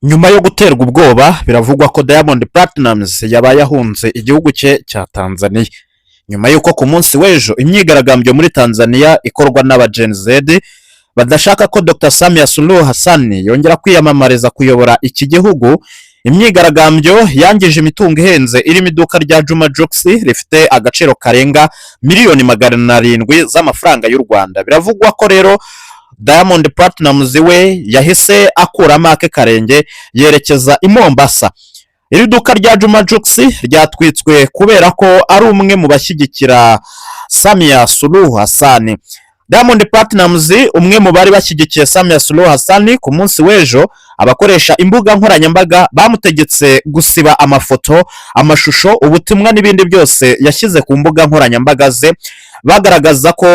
Nyuma yo guterwa ubwoba biravugwa ko Diamond Platnumz yabaye ahunze igihugu cye cya Tanzania nyuma y'uko ku munsi w'ejo imyigaragambyo muri Tanzania ikorwa n'aba Gen Z badashaka ko Dr Samia Suluhu Hassan yongera kwiyamamariza kuyobora iki gihugu. Imyigaragambyo yangije imitungo ihenze irimo iduka rya Juma Jux rifite agaciro karenga miliyoni 700 z'amafaranga y'u Rwanda. Biravugwa ko rero Diamond Platnumz we yahise akuramo ake karenge yerekeza i Mombasa. Iri duka rya Juma Jux ryatwitswe kubera ko ari umwe mu bashyigikira Samia Suluhu Hassan. Diamond Platnumz umwe mu bari bashyigikiye Samia Suluhu Hassan ku munsi w'ejo, abakoresha imbuga nkoranyambaga bamutegetse gusiba amafoto, amashusho, ubutumwa n'ibindi byose yashyize ku mbuga nkoranyambaga ze, bagaragaza ko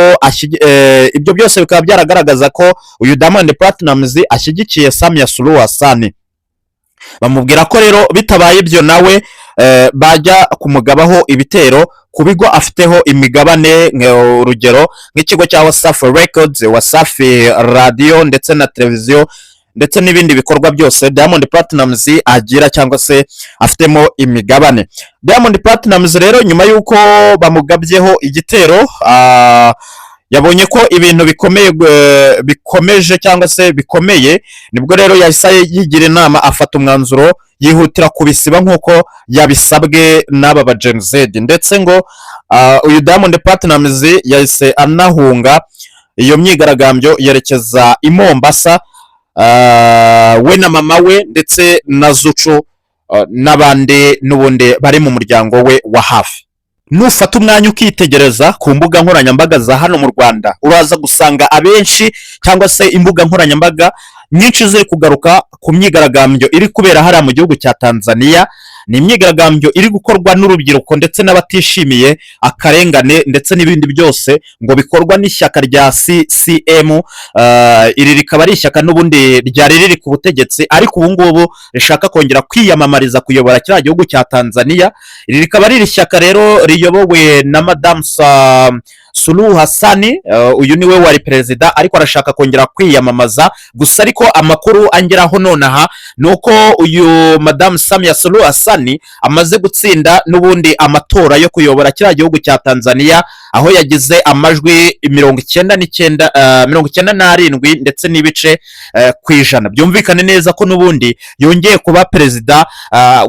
ibyo byose bikaba byaragaragaza ko uyu Diamond Platnumz ashyigikiye Samia Suluhu Hassan. Bamubwira ko rero bitabaye ibyo nawe bajya kumugabaho ibitero ku bigo afiteho imigabane, urugero nk'ikigo cya Wasafi Records, Wasafi Radio ndetse na televiziyo ndetse n'ibindi bikorwa byose Diamond Platnumz agira cyangwa se afitemo imigabane. Diamond Platnumz rero nyuma y'uko bamugabyeho igitero yabonye ko ibintu bikomeje cyangwa se bikomeye, nibwo rero yahise yigira inama afata umwanzuro yihutira kubisiba nk'uko yabisabwe n'aba ba Gen Z, ndetse ngo uyu Diamond Platnumz yahise anahunga iyo myigaragambyo yerekeza i Mombasa, we na mama we ndetse na Zucu n'abandi n'ubundi bari mu muryango we wa hafi. Nufata umwanya ukitegereza ku mbuga nkoranyambaga za hano mu Rwanda, uraza gusanga abenshi cyangwa se imbuga nkoranyambaga nyinshi ziri kugaruka ku myigaragambyo iri kubera hariya mu gihugu cya Tanzania. Ni imyigaragambyo iri gukorwa n'urubyiruko ndetse n'abatishimiye akarengane ndetse n'ibindi byose ngo bikorwa n'ishyaka rya CCM. Iri rikaba ari ishyaka n'ubundi ryari riri ku butegetsi ariko ubu ngubu rishaka kongera kwiyamamariza kuyobora kiriya gihugu cya Tanzania. Iri rikaba ari ishyaka rero riyobowe na Madame Suluhu Hassan, uyu niwe wari perezida ariko arashaka kongera kwiyamamaza. Gusa ariko amakuru angeraho nonaha nuko uyu Madame Samia Suluhu Hassan amaze gutsinda n'ubundi amatora yo kuyobora kiriya gihugu cya Tanzania, aho yagize amajwi 97 ndetse n'ibice ku ijana. Byumvikane neza ko n'ubundi yongeye kuba perezida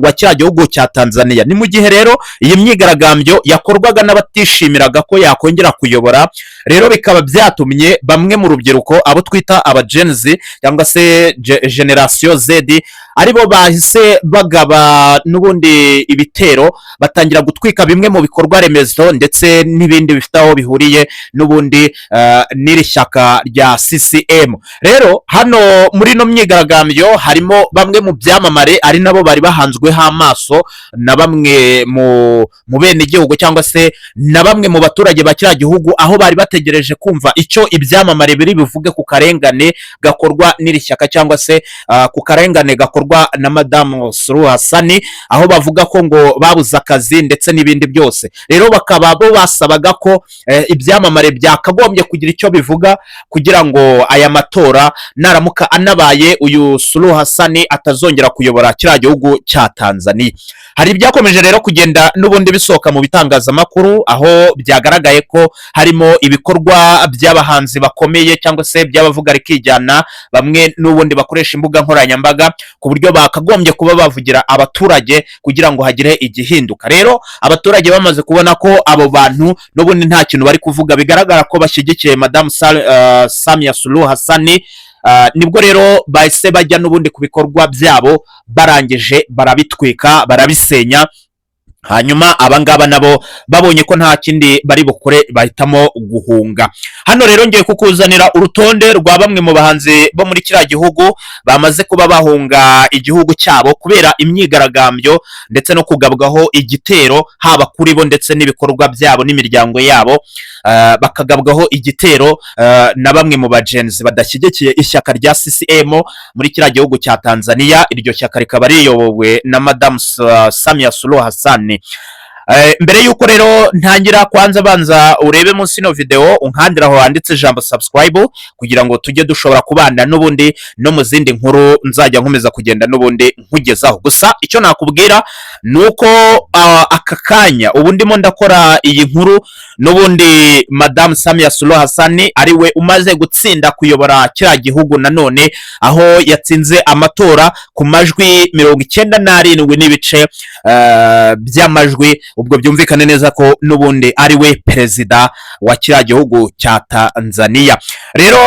wa kiriya gihugu cya Tanzania. Ni mu gihe rero iyi myigaragambyo yakorwaga n'abatishimiraga ko yakongera kuyobora, rero bikaba byatumye bamwe mu rubyiruko, abo twita aba Gen Z cyangwa se Generation Z, aribo bahise bagaba n'ubundi ibitero, batangira gutwika bimwe mu bikorwa remezo ndetse n'ibindi bifite aho bihuriye n'ubundi n'iri shyaka rya CCM. Rero hano muri no myigaragambyo harimo bamwe mu byamamare ari nabo bari bahanzweho amaso na bamwe mu bene igihugu cyangwa se na bamwe mu baturage ba kiriya gihugu, aho bari bategereje kumva icyo ibyamamare biri bivuge ku karengane gakorwa n'iri shyaka cyangwa se ku karengane gakorwa na Madame Suluhu Hassan, aho bavuga ko ngo babuze akazi ndetse n'ibindi byose. Rero bakaba bo basabaga ko ibyamamare byakagombye kugira icyo bivuga kugira ngo aya matora naramuka anabaye uyu Suluhu Hassan atazongera kuyobora kiriya gihugu cya Tanzania. Hari ibyakomeje rero kugenda n'ubundi bisohoka mu bitangazamakuru, aho byagaragaye ko harimo ibikorwa by'abahanzi bakomeye cyangwa se by'abavuga rikijyana, bamwe n'ubundi bakoresha imbuga nkoranyambaga ku buryo bakagombye kuba bavugira abaturage kugira ngo hagire igihinduka. Rero abaturage bamaze kubona ko abo bantu n'ubundi nta kintu bari kuvuga, bigaragara ko bashyigikiye Madame Samia Suluhu Hassan, nibwo rero bahise bajya n'ubundi ku bikorwa byabo, barangije barabitwika barabisenya. Hanyuma abangaba nabo babonye ko nta kindi bari bukore bahitamo guhunga. Hano rero ngiye kukuzanira urutonde rwa bamwe mu bahanzi bo muri kiriya gihugu bamaze kuba bahunga igihugu cyabo kubera imyigaragambyo ndetse no kugabwaho igitero, haba kuri bo ndetse n'ibikorwa byabo n'imiryango yabo. Bakagabwaho igitero na bamwe mu bagenzi badashyigikiye ishyaka rya CCM muri kiriya gihugu cya Tanzania. Iryo shyaka rikaba riyobowe na Madame Samia Suluhu Hassan. mbere yuko rero ntangira kwanza banza urebe munsi no video unkandira aho handitse ijambo subscribe kugira ngo tujye dushobora kubana n'ubundi no mu zindi nkuru nzajya nkomeza kugenda n'ubundi nkugezaho. Gusa icyo nakubwira nuko aka kanya ubu ndimo ndakora iyi nkuru n'ubundi Madame Samia Suluhu Hassan ari we umaze gutsinda kuyobora kiriya gihugu nanone, aho yatsinze amatora ku majwi 97 n'ibice by'amajwi. Ubwo byumvikane neza ko n'ubundi ari we perezida wa kiriya gihugu cya Tanzania. Rero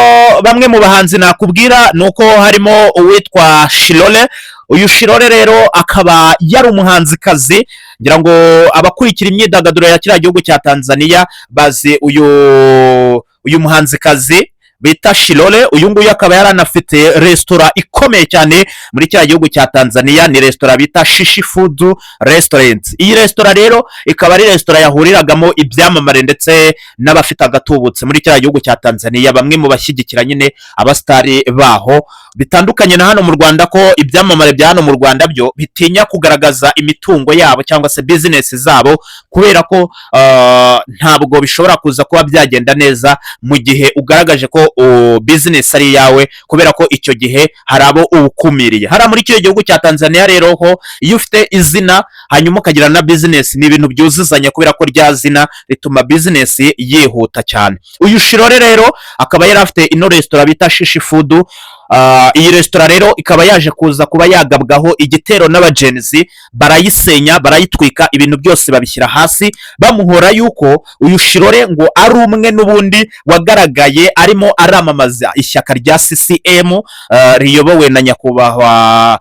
bamwe mu bahanzi nakubwira nuko harimo uwitwa Shilole. Uyu Shilole rero akaba yari umuhanzikazi, ngira ngo abakurikira imyidagaduro ya kiriya gihugu cya Tanzania bazi uyu muhanzikazi bita Shilole. Uyu nguyu akaba yaranafite restaurant ikomeye cyane muri kiriya gihugu cya Tanzania, ni restaurant bita Shishi Food Restaurant. Iyi restaurant rero ikaba ari restaurant yahuriragamo ibyamamare ndetse n'abafite agatubutse muri kiriya gihugu cya Tanzania, bamwe mu bashyigikira nyine abastari baho. Bitandukanye na hano mu Rwanda ko ibyamamare bya hano mu Rwanda byo bitinya kugaragaza imitungo yabo cyangwa se business zabo, kubera ko ntabwo bishobora kuza kuba byagenda neza mu gihe ugaragaje ko business ari yawe, kubera ko icyo gihe hari abo ukumiriye. Hari muri kiriya gihugu cya Tanzania rero ho iyo ufite izina hanyuma ukagira na business ni ibintu byuzuzanya, kubera ko rya zina rituma business yihuta cyane. Uyu Shilole rero akaba yari afite ino restaurant bita Shishi Food. Iyi restaurant rero ikaba yaje kuza kuba yagabwaho igitero n'abagenzi, barayisenya barayitwika, ibintu byose babishyira hasi, bamuhora yuko uyu Shilole ngo ari umwe n'ubundi wagaragaye arimo aramamaza ishyaka rya CCM riyobowe na nyakubahwa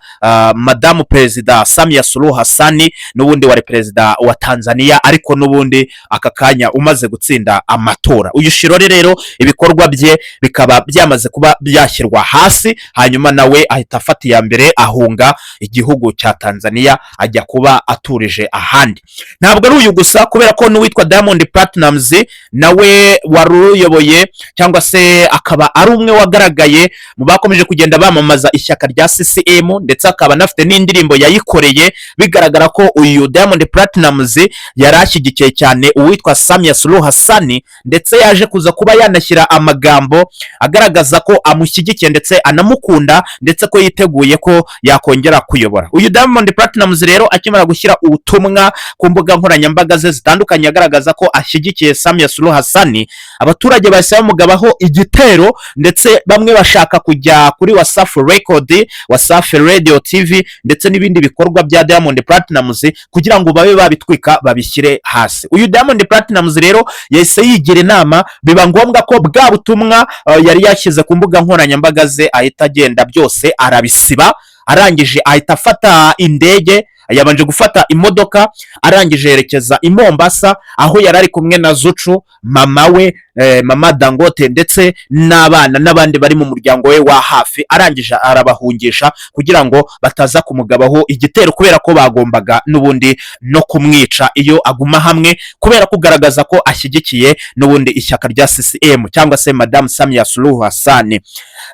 Madamu Perezida Samia Suluhu Hassan, n'ubundi wari perezida wa Tanzania, ariko n'ubundi aka kanya umaze gutsinda amatora. Uyu Shilole rero ibikorwa bye bikaba byamaze kuba byashyirwa hasi, hanyuma nawe ahita afata iya mbere ahunga igihugu cya Tanzania ajya kuba aturije ahandi. Ntabwo ari uyu gusa, kubera ko n'uwitwa Platnumz nawe waruyoboye cyangwa se akaba ari umwe wagaragaye mu bakomeje kugenda bamamaza ishyaka rya CCM, ndetse akaba anafite n'indirimbo yayikoreye, bigaragara ko uyu Platnumz yari ashyigikiye cyane uwitwa Samia Suluhu Hassan, ndetse yaje kuza kuba yanashyira amagambo agaragaza ko amushyigikiye ndetse anamukunda, ndetse ko yiteguye ko yakongera kuyobora. Uyu Platnumz rero akimara gushyira ubutumwa ku mbuga nkoranyambaga ze zitandukanye agaragaza ko ashyigikiye Samia Suluhu Hassan, abaturage bahise bamugabaho igitero, ndetse bamwe bashaka kujya kuri Wasafi Record, Wasafi Radio TV ndetse n'ibindi bikorwa bya Platnumz kugira ngo babe babitwika babishyire hasi. Uyu Platnumz rero yahise yigira inama, biba ngombwa ko bwa butumwa yari yashyize ku mbuga nkoranyambaga ze ahita agenda byose arabisiba. Arangije ahita afata indege, yabanje gufata imodoka, arangije yerekeza i Mombasa, aho yari ari kumwe na Zucu, mama we, mama Dangote ndetse n'abana n'abandi bari mu muryango we wa hafi. Arangije arabahungisha kugira ngo bataza kumugabaho igitero, kubera ko bagombaga n'ubundi no kumwica iyo aguma hamwe, kubera kugaragaza ko ashyigikiye n'ubundi ishyaka rya CCM cyangwa se Madame Samia Suluhu Hassan.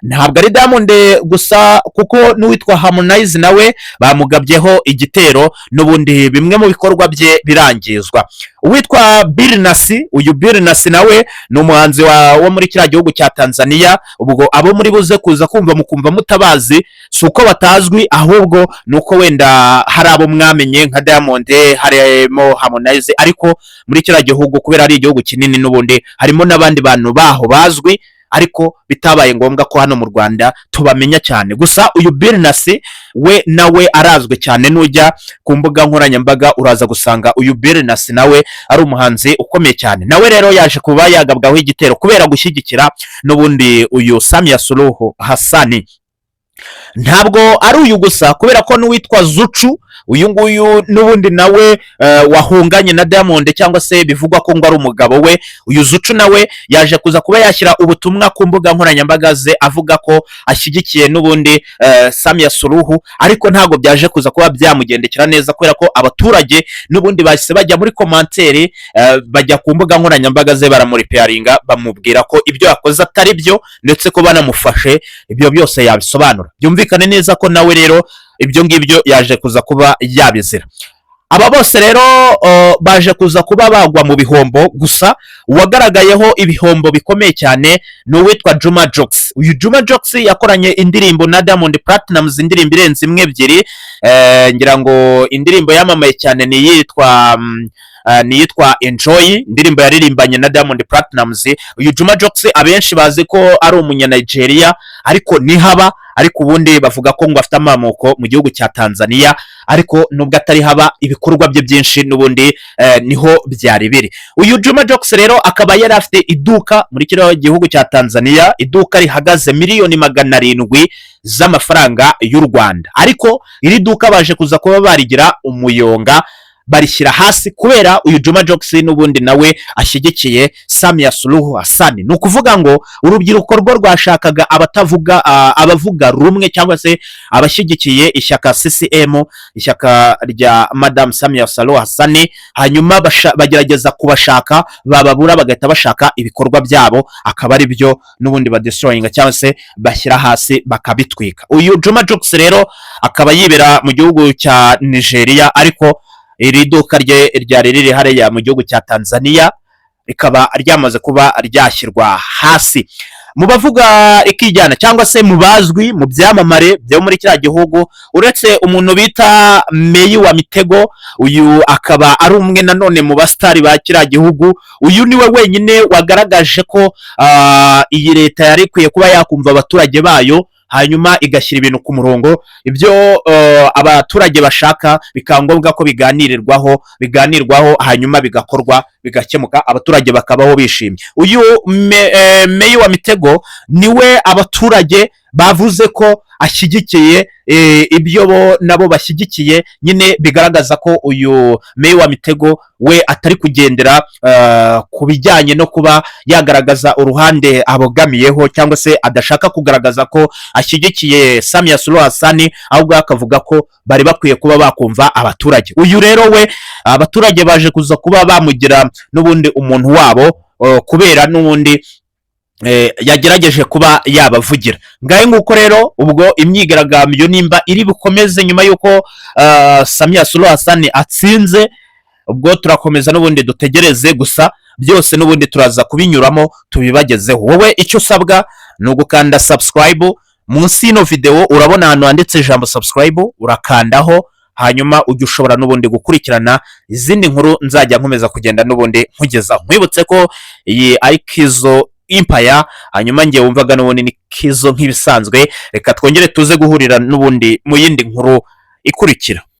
Ntabwo ari Diamond gusa, kuko n'uwitwa Harmonize nawe bamugabyeho igitero, n'ubundi bimwe mu bikorwa bye birangizwa. Uwitwa Birnasi, uyu Birnasi nawe ni umuhanzi wo muri kiriya gihugu cya Tanzania. Ubwo abo muri buze kuza kumva mukumva mutabazi, si uko batazwi, ahubwo nuko wenda hari abo mwamenye nka Diamond, harimo Harmonize, ariko muri kiriya gihugu kubera ari igihugu kinini n'ubundi harimo n'abandi bantu baho bazwi, ariko bitabaye ngombwa ko hano mu Rwanda tubamenya cyane. Gusa uyu Birnasi we nawe arazwe cyane, nujya ku mbuga nkoranyambaga uraza gusanga uyu Birnasi nawe ari umuhanzi ukomeye cyane. Nawe rero yaje kuba yagabwaho igitero kubera gushyigikira n'ubundi uyu Samia Suluhu Hassan. Ntabwo ari uyu gusa, kubera ko n'uwitwa Zucu, uyu nguyu n'ubundi nawe wahunganye na Diamond, cyangwa se bivugwa ko ngo ari umugabo we. Uyu Zucu nawe yaje kuza kuba yashyira ubutumwa ku mbuga nkoranyambaga ze avuga ko ashyigikiye n'ubundi Samia Suluhu, ariko ntabwo byaje kuza kuba byamugendekera neza, kubera ko abaturage n'ubundi bahise bajya muri komanteri, bajya ku mbuga nkoranyambaga ze baramuripeyaringa, bamubwira ko ibyo yakoze atari byo, ndetse ko banamufashe ibyo byose yabisobanura. Byumvikane neza ko nawe rero ibyo ngibyo yaje kuza kuba yabizira. aba bose rero baje kuza kuba bagwa mu bihombo, gusa uwagaragayeho ibihombo bikomeye cyane ni uwitwa Juma Jokes. Uyu Juma Jokes yakoranye indirimbo na Diamond Platnumz, indirimbo irenze imwe ebyiri, ngira ngo indirimbo yamamaye cyane niyitwa Enjoy, indirimbo yaririmbanye na Diamond Platnumz. Uyu Juma Jokes abenshi bazi ko ari umunya-Nigeria, ariko nihaba, ariko ubundi bavuga ko ngo afite amamuko mu gihugu cya Tanzania, ariko nubwo atari haba ibikorwa bye byinshi n'ubundi niho byari biri. Uyu Juma Jokes rero akaba yari afite iduka muri kino gihugu cya Tanzania, iduka rihagaze miliyoni 700 z'amafaranga y'u Rwanda, ariko iri duka baje kuza kuba barigira umuyonga, barishyira hasi kubera uyu Juma Jokes n'ubundi nawe ashyigikiye Samia Suluhu Hassan. Ni ukuvuga ngo urubyiruko rwo rwashakaga abavuga rumwe cyangwa se abashyigikiye ishyaka CCM, ishyaka rya Madame Samia Suluhu Hassan, hanyuma bagerageza kubashaka, bababura bagahita bashaka ibikorwa byabo, akaba ari byo n'ubundi badestroyinga cyangwa se bashyira hasi bakabitwika. Uyu Juma Jokes rero akaba yibera mu gihugu cya Nigeria, ariko iri duka rye ryari riri hariya mu gihugu cya Tanzania, rikaba ryamaze kuba ryashyirwa hasi. Mu bavuga ikijyana cyangwa se mu bazwi mu byamamare byo muri kiriya gihugu, uretse umuntu bita Meyi wa Mitego, uyu akaba ari umwe nanone mu basitari ba kiriya gihugu. Uyu niwe wenyine wagaragaje ko iyi leta yari ikwiye kuba yakumva abaturage bayo, hanyuma igashyira ibintu ku murongo, ibyo abaturage bashaka bikaba ngombwa ko biganirwaho hanyuma bigakorwa, bigakemuka, abaturage bakabaho bishimye. Uyu Meyi wa Mitego niwe abaturage bavuze ko ashyigikiye ibyo bo nabo bashyigikiye, nyine bigaragaza ko uyu Meyi wa Mitego we atari kugendera ku bijyanye no kuba yagaragaza uruhande abogamiyeho, cyangwa se adashaka kugaragaza ko ashyigikiye Samia Suluhu Hassan, ahubwo akavuga ko bari bakwiye kuba bakumva abaturage. Uyu rero we abaturage baje kuza kuba bamugira n'ubundi umuntu wabo, kubera n'ubundi yagerageje kuba yabavugira. Ngaye nguko rero ubwo imyigaragambyo nimba iri bukomeze nyuma yuko Samia Suluhu Hassan atsinze, ubwo turakomeza n'ubundi dutegereze, gusa byose n'ubundi turaza kubinyuramo tubibagezeho. Wowe icyo usabwa ni ugukanda subscribe munsi y'ino video, urabona ahantu handitse ijambo subscribe, urakandaho, hanyuma ujye ushobora n'ubundi gukurikirana izindi nkuru nzajya nkomeza kugenda n'ubundi nkugezaho. Mwibutse ko iyi ari Kizo Empire, hanyuma ngiye wumvaga n'ubundi ni Kizo nk'ibisanzwe. Reka twongere tuze guhurira n'ubundi mu yindi nkuru ikurikira.